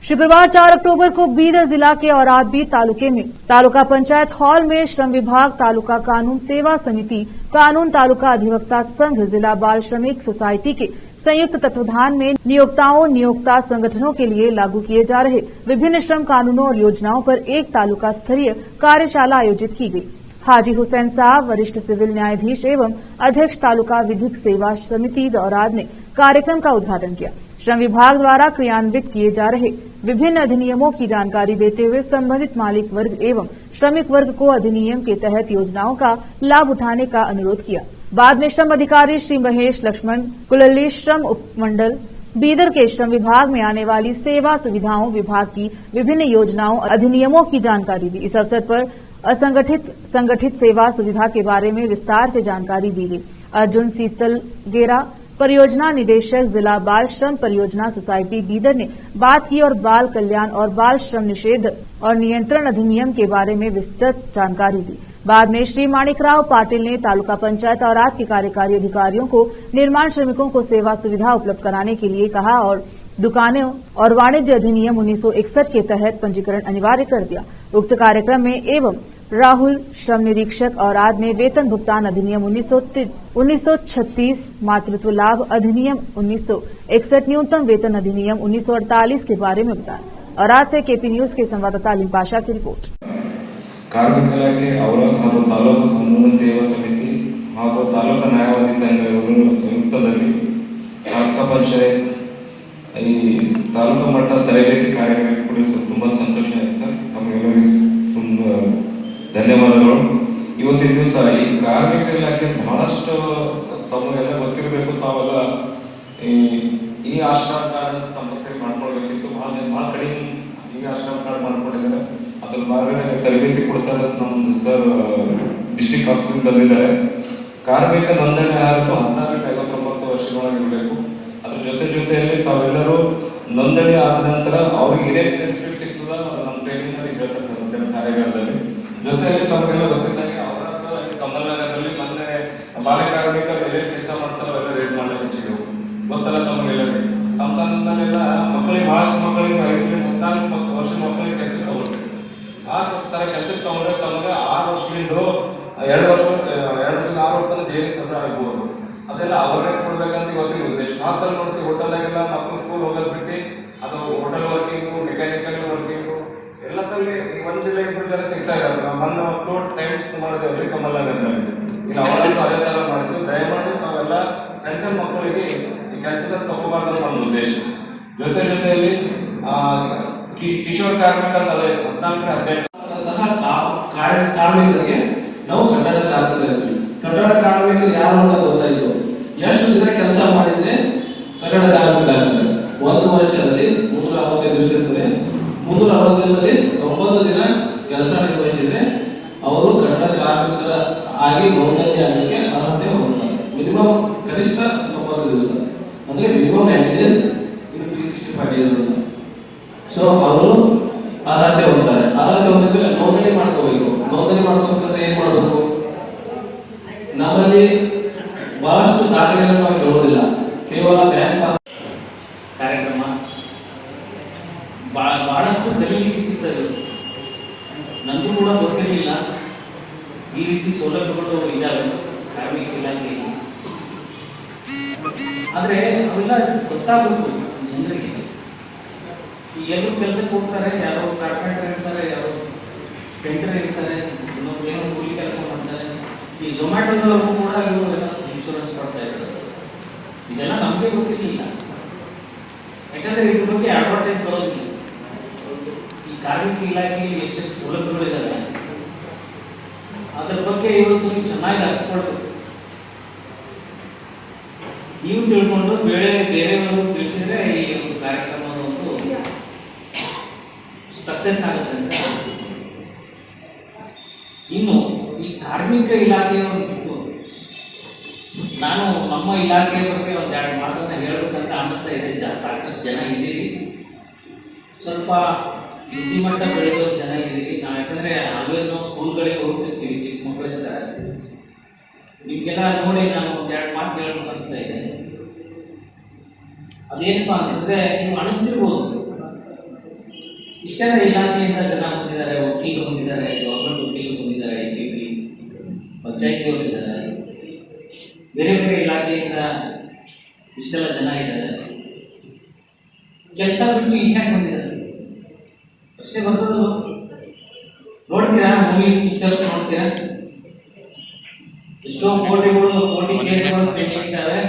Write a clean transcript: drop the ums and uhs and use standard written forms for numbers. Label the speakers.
Speaker 1: शुक्रवार 4 अक्टूबर को बीदर जिला के औरादबी तालुके में तालुका पंचायत हॉल में श्रम विभाग, तालुका कानून सेवा समिति, कानून तालुका अधिवक्ता संघ, जिला बाल श्रमिक सोसाइटी के संयुक्त तत्वाधान में नियोक्ता संगठनों के लिए लागू किए जा रहे विभिन्न श्रम कानूनों और योजनाओं पर एक तालुका स्तरीय कार्यशाला आयोजित की गई। हाजी हुसैन साहब, वरिष्ठ सिविल न्यायाधीश एवं अध्यक्ष तालुका विधिक सेवा समिति औराद ने कार्यक्रम का उद्घाटन किया। श्रम विभाग द्वारा क्रियान्वित किए जा रहे विभिन्न अधिनियमों की जानकारी देते हुए संबंधित मालिक वर्ग एवं श्रमिक वर्ग को अधिनियम के तहत योजनाओं का लाभ उठाने का अनुरोध किया। बाद में श्रम अधिकारी श्री महेश लक्ष्मण कुलली श्रम उपमंडल बीदर के श्रम विभाग में आने वाली सेवा सुविधाओं, विभाग की विभिन्न योजनाओं, अधिनियमों की जानकारी दी। इस अवसर पर असंगठित संगठित सेवा सुविधा के बारे में विस्तार से जानकारी दी गई। अर्जुन सीतलगेरा, परियोजना निदेशक, जिला बाल श्रम परियोजना सोसाइटी बीदर ने बात की और बाल कल्याण और बाल श्रम निषेध और नियंत्रण अधिनियम के बारे में विस्तृत जानकारी दी। बाद में श्री माणिकराव पाटिल ने तालुका पंचायत औराद के कार्यकारी अधिकारियों को निर्माण श्रमिकों को सेवा सुविधा उपलब्ध कराने के लिए कहा और दुकानों और वाणिज्य अधिनियम 1961 के तहत पंजीकरण अनिवार्य कर दिया। उक्त कार्यक्रम में एवं राहुल, श्रम निरीक्षक औराद ने वेतन भुगतान अधिनियम 1936, मातृत्व लाभ अधिनियम 1961, न्यूनतम वेतन अधिनियम 1948 के बारे में बताया। औराद से केपी न्यूज के संवाददाता अलीम पाशा की रिपोर्ट।
Speaker 2: ಕಾರ್ಮಿಕ ಇಲಾಖೆ ಹಾಗೂ ತಾಲೂಕು ಕಾನೂನು ಸೇವಾ ಸಮಿತಿ ಹಾಗೂ ತಾಲೂಕು ನ್ಯಾಯವಾದಿ ಸಂಘ ಇವರು ಸಂಯುಕ್ತದಲ್ಲಿ ತಾಲೂಕಾ ಪಂಚಾಯತ್ ಈ ತಾಲೂಕು ಮಟ್ಟ ತರಬೇತಿ ಕಾರ್ಯಕ್ರಮ ಕೂಡ ತುಂಬಾ ಸಂತೋಷ ಆಯ್ತು ಸರ್. ತಮಗೆಲ್ಲರಿಗೂ ಧನ್ಯವಾದಗಳು. ಇವತ್ತಿನ ದಿವಸ ಈ ಕಾರ್ಮಿಕ ಇಲಾಖೆ ಬಹಳಷ್ಟು ತಮಗೆಲ್ಲ ಗೊತ್ತಿರಬೇಕು. ತಾವೆಲ್ಲ ಈ ಆಶ್ರಮ ಕಾರ್ಡ್ ಕಂಪಲ್ಸರಿ ಮಾಡ್ಕೊಳ್ಬೇಕಿತ್ತು. ಬಹಳ ಕಡಿಮೆ ಈಗ ಆಶ್ರಮ ಕಾರ್ಡ್ ಮಾಡ್ಕೊಂಡಿದ್ದಾರೆ. ಅದ್ರ ಮಾರ್ಗದಲ್ಲಿ ತರಬೇತಿ ಕೊಡ್ತಾರೆ. ನಮ್ಮ ಸರ್ ಡಿಸ್ಟ್ರಿಕ್ಟ್ ಆಫೀಸ್ ಬಂದಿದ್ದಾರೆ. ಕಾರ್ಮಿಕ ನೋಂದಣಿ ಆಗೋದು 14-59 ವರ್ಷದೊಳಗಿರಬೇಕು. ಅದ್ರ ಜೊತೆಯಲ್ಲಿ ತಾವೆಲ್ಲರೂ ನೋಂದಣಿ ಆದ ನಂತರ ಅವ್ರಿಗೆ ಇದೇ ಬೆನಿಫಿಟ್ ಸಿಗ್ತದ ನಮ್ಮ ಟ್ರೈನಿಂಗ್ ಅಲ್ಲಿ ಹೇಳ್ತಾರೆ ಸರ್ ಮಧ್ಯಾಹ್ನ ಕಾರ್ಯಾಗಾರದಲ್ಲಿ. ಜೊತೆಯಲ್ಲಿ ತಮಗೆಲ್ಲ ಗೊತ್ತಿದ್ದಂಗೆ ಅವರ ಕಮಲನಗರದಲ್ಲಿ ಮೊನ್ನೆ ಬಾಲ ಕಾರ್ಮಿಕರು ಎಲ್ಲೇ ಕೆಲಸ ಮಾಡ್ತಾರೋ ಎಲ್ಲ ರೇಟ್ ಮಾಡಲಿಕ್ಕೆ ಹೆಚ್ಚಿಗೆ ಗೊತ್ತಲ್ಲ ತಮಗೆಲ್ಲ. ತಮ್ಮಲ್ಲೆಲ್ಲ ಮಕ್ಕಳಿಗೆ ಬಹಳಷ್ಟು ಮಕ್ಕಳಿಗೆ 14 ವರ್ಷ ಮಕ್ಕಳಿಗೆ ಕೆಲಸ ತಗೋಬೇಕು. ಆ ತರ ಕೆಲಸಕ್ಕೆ ತಗೊಂಡ್ರೆ ತಮಗೆ 6 ವರ್ಷದಿಂದ 2 ವರ್ಷ ತನಕ ಜೈಲಿಗೆ ಸತ್ರ ಆಗ್ಬೋದು. ಅದೆಲ್ಲ ಅವೇರ್ನೆಸ್ ಕೊಡ್ಬೇಕಂತ ಇವತ್ತಿನ ಉದ್ದೇಶ. ಮಾತಲ್ಲಿ ನೋಡ್ತೀವಿ ಹೋಟೆಲ್ನಾಗೆಲ್ಲ ಮಕ್ಕಳು ಸ್ಕೂಲ್ ಹೋಗೋದು ಬಿಟ್ಟು ಅದು ಹೋಟೆಲ್ ವರ್ಕಿಂಗು, ಮೆಕ್ಯಾನಿಕಲ್ ವರ್ಕಿಂಗು ಎಲ್ಲ ತರಲಿ 1 ಜಿಲ್ಲೆ 2 ಜನ ಸಿಗ್ತಾ ಇದ್ದಾರೆ. ಮೊನ್ನೆ ಮಕ್ಕಳು ಟೈಮ್ಸ್ ಮಾಡಿದ್ದೇವೆ ಕಮಲನಗರದಲ್ಲಿ. ಇಲ್ಲಿ ಅವರಲ್ಲೂ ಅದೇ ತರ ಮಾಡಿದ್ವಿ. ದಯಮಾಡಿ ನಾವೆಲ್ಲ ಸಣ್ಣ ಮಕ್ಕಳಿಗೆ ಈ ಕೆಲಸದ ತಗೋಬಾರ್ದು ನಮ್ಮ ಉದ್ದೇಶ. ಜೊತೆಯಲ್ಲಿ ಕಿಶೋರ್ ಕಾರ್ಮಿಕ 14-18
Speaker 3: ಕಾರ್ಮಿಕರಿಗೆ ನಾವು ಕಟ್ಟಡ ಕಾರ್ಮಿಕರು ಇರ್ತೀವಿ. ಕಟ್ಟಡ ಕಾರ್ಮಿಕರು ಯಾರು ಅಂತ ಗೊತ್ತಾಯ್ತು. ಎಷ್ಟು ದಿನ ಕೆಲಸ ಮಾಡಿದ್ರೆ ಕಟ್ಟಡ ಕಾರ್ಮಿಕರಾಗ್ತಾರೆ. 1 ವರ್ಷದಲ್ಲಿ 365 ದಿವಸ ಇರ್ತದೆ. 360 ದಿವಸದಲ್ಲಿ 90 ದಿನ ಕೆಲಸ ನಿರ್ವಹಿಸಿದ್ರೆ ಅವರು ಕಟ್ಟಡ ಕಾರ್ಮಿಕರ ಆಗಿ ನೋಂದಣಿ ಆಗಲಿಕ್ಕೆ ಅರ್ಹತೆ ಹೊಂದ್ತಾರೆ. ಮಿನಿಮಮ್ ಕನಿಷ್ಠ 90 ದಿವಸ ಅಂದ್ರೆ ಮಿನಿಮಮ್ 90 ಡೇಸ್ ಇನ್ನು 365 ಡೇಸ್ ಅಂತ. ಸೊ ಅವರು ಅರ್ಹತೆ ಹೊಂದ್ತಾರೆ. ಅರ್ಹತೆ ಹೊಂದಿದ್ರೆ ನೋಂದಣಿ ಮಾಡ್ಕೋಬೇಕು. ನೋಂದಣಿ ಮಾಡ್ಕೋಬೇಕಂದ್ರೆ ಏನ್ ಮಾಡಬೇಕು? ನಮ್ಮಲ್ಲಿ ಬಹಳಷ್ಟು ದಾಖಲೆಗಳನ್ನು ನಾವು ಹೇಳೋದಿಲ್ಲ. ಕೇವಲ ಬ್ಯಾಂಕ್ ಪಾಸ್
Speaker 4: ಕಾರ್ಯಕ್ರಮ ಬಹಳಷ್ಟು ಕಲಿಯಲಿಕ್ಕೆ ಸಿಗ್ತದೆ. ನನಗೂ ಕೂಡ ಗೊತ್ತಿರಲಿಲ್ಲ ಈ ರೀತಿ ಸೌಲಭ್ಯಗಳು ಇದ್ದಾವೆ ಕಾರ್ಮಿಕ ಇಲಾಖೆಯಲ್ಲಿ. ಆದರೆ ಅವೆಲ್ಲ ಗೊತ್ತಾಗಬೇಕು ಜನರಿಗೆ. ಎಲ್ಲರೂ ಕೆಲಸಕ್ಕೆ ಹೋಗ್ತಾರೆ. ಯಾರೋ ಕಾರ್ಪೆಂಟರ್ ಇರ್ತಾರೆ, ಯಾರೋ ಪೇಂಟರ್ ಇರ್ತಾರೆ, ಏನೋ ಕೂಲಿ ಕೆಲಸ ಮಾಡ್ತಾರೆ. ಈ ಝೊಮ್ಯಾಟೊದವರೆಗೂ ಕೂಡ ಇವರು ಇನ್ಶೂರೆನ್ಸ್ ಕೊಡ್ತಾ ಇದ್ದಾರೆ. ಇದೆಲ್ಲ ನಮಗೆ ಗೊತ್ತಿರಲಿಲ್ಲ. ಯಾಕಂದ್ರೆ ಇದ್ರ ಬಗ್ಗೆ ಅಡ್ವರ್ಟೈಸ್ ಬರೋದಿಲ್ಲ. ಈ ಕಾರ್ಮಿಕ ಇಲಾಖೆಯಲ್ಲಿ ಎಷ್ಟೆಷ್ಟು ಸೌಲಭ್ಯಗಳಿದ್ದಾವೆ ಅದರ ಬಗ್ಗೆ ಇವತ್ತು ನೀವು ಚೆನ್ನಾಗಿ ಅರ್ಥಕೊಳ್ಬೇಕು. ನೀವು ತಿಳ್ಕೊಂಡು ಬೇರೆಯವರು ತಿಳಿಸಿದ್ರೆ ಈ ಒಂದು ಕಾರ್ಯಕ್ರಮ ಸಕ್ಸಸ್ ಆಗುತ್ತೆ ಅಂತ. ಇನ್ನು ಈ ಕಾರ್ಮಿಕ ಇಲಾಖೆಯನ್ನು ಬಿಟ್ಟು ನಾನು ನಮ್ಮ ಇಲಾಖೆಯ ಬಗ್ಗೆ ಒಂದೆರಡು ಮಾತನ್ನ ಹೇಳಬೇಕಂತ ಅನಿಸ್ತಾ ಇದೆ. ಸಾಕಷ್ಟು ಜನ ಇದ್ದೀರಿ, ಸ್ವಲ್ಪ ಬುದ್ಧಿಮಟ್ಟ ಬೆಳೆದವರು ಜನ ಇದ್ದೀರಿ. ನಾವು ಯಾಕಂದ್ರೆ ಆಲ್ವೇಸ್ ನಾವು ಸ್ಕೂಲ್ಗಳಿಗೆ ಹೋಗ್ತಿರ್ತೀವಿ ಚಿಕ್ಕ ಮಕ್ಕಳಿಂದ. ನಿಮಗೆಲ್ಲ ನೋಡಿ ನಾನು ಒಂದೆರಡು ಮಾತು ಹೇಳಬೇಕು ಅನಿಸ್ತಾ ಇದೆ. ಅದೇನಪ್ಪ ಅಂತಂದ್ರೆ ನೀವು ಅನಿಸ್ತಿರ್ಬೋದು ಇಷ್ಟೆಲ್ಲ ಇಲಾಖೆಯಿಂದ ಜನ ಬಂದಿದ್ದಾರೆ, ವಕೀಲರು ಬಂದಿದ್ದಾರೆ, ಗೌರ್ಮೆಂಟ್ ವಕೀಲರು ಬಂದಿದ್ದಾರೆ, ಪಂಚಾಯತಿಯವರು ಇದ್ದಾರೆ, ಬೇರೆ ಬೇರೆ ಇಲಾಖೆಯಿಂದ ಇಷ್ಟೆಲ್ಲ ಜನ ಇದ್ದಾರೆ. ಕೆಲಸ ಬಿಟ್ಟು ಈಗ ಬಂದಿದ್ದಾರೆ ಅಷ್ಟೇ ಬರ್ತದಲ್ಲ. ನೋಡ್ತೀರಾ ಮೂವೀಸ್ ಪಿಕ್ಚರ್ಸ್ ನೋಡ್ತೀರಾ, ಎಷ್ಟೋ ಕೋಟಿ ಕೇಸ್ಗಳು ಪೆಂಡಿಂಗ್ ಇದ್ದಾವೆ.